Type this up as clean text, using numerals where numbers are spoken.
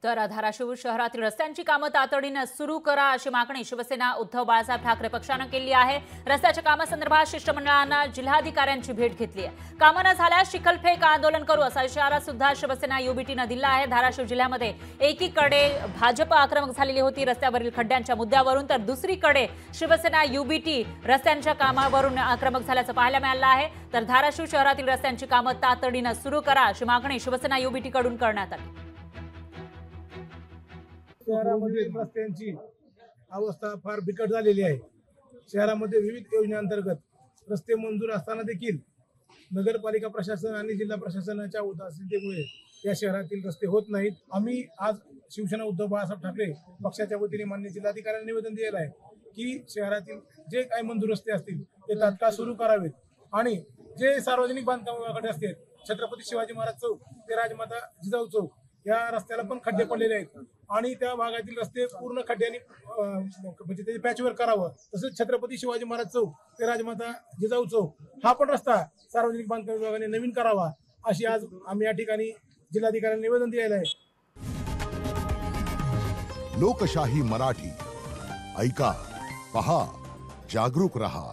तर धाराशिव शहरातील रस्त्यांची कामं तातडीने सुरू करा अशी मागणी शिवसेना उद्धव बाळासाहेब ठाकरे पक्षाने केली आहे। रस्त्याच्या कामासंदर्भात शिष्टमंडळानं जिल्हाधिकाऱ्यांची भेट घेतली आहे। कामं न झाल्यास चिखलफेक आंदोलन करू असा इशारा सुद्धा शिवसेना युबीटीने दिला आहे। धाराशिव जिल्ह्यामध्ये एकीकडे भाजप आक्रमक झालेली होती रस्त्यावरील खड्ड्यांच्या मुद्द्यावरून, तर दुसरीकडे शिवसेना युबीटी रस्त्यांच्या कामावरून आक्रमक झाल्याचं पाहायला मिळालं आहे। तर धाराशिव शहरातील रस्त्यांची कामं तातडीने सुरू करा अशी मागणी शिवसेना युबीटी कडून करण्यात आली। शहरामध्ये रस्त्यांची अवस्था फार बिकट झालेली आहे। शहरामध्ये विविध योजनेअंतर्गत रस्ते मंजूर असताना देखील नगरपालिका प्रशासन आणि जिल्हा प्रशासनाच्या उदासीनतेमुळे या शहरातील रस्ते होत नाहीत। आम्ही आज शिवसेना उद्धव बाळासाहेब ठाकरे पक्षाच्या वतीने माननीय जिल्हाधिकाऱ्यांना निवेदन दिलेलं आहे की शहरातील जे काही मंजूर रस्ते असतील ते तात्काळ सुरू करावेत आणि जे सार्वजनिक बांधकाम विभागाकडे असतील छत्रपती शिवाजी महाराज चौक ते राजमाता जिजाऊ चौक या रस्त्याला पण खड्डे पडलेले आहेत आणि त्या भागातील रस्ते पूर्ण खड्ड्यांनी म्हणजे त्याचे पॅचवर्क करावं। तसंच छत्रपती शिवाजी महाराज चौक ते राजमाता जिजाऊ चौक हा पण रस्ता सार्वजनिक बांधकाम विभागाने नवीन करावा अशी आज आम्ही या ठिकाणी जिल्हाधिकाऱ्यांना निवेदन दिलेलं आहे। लोकशाही मराठी ऐका, पहा, जागरूक रहा।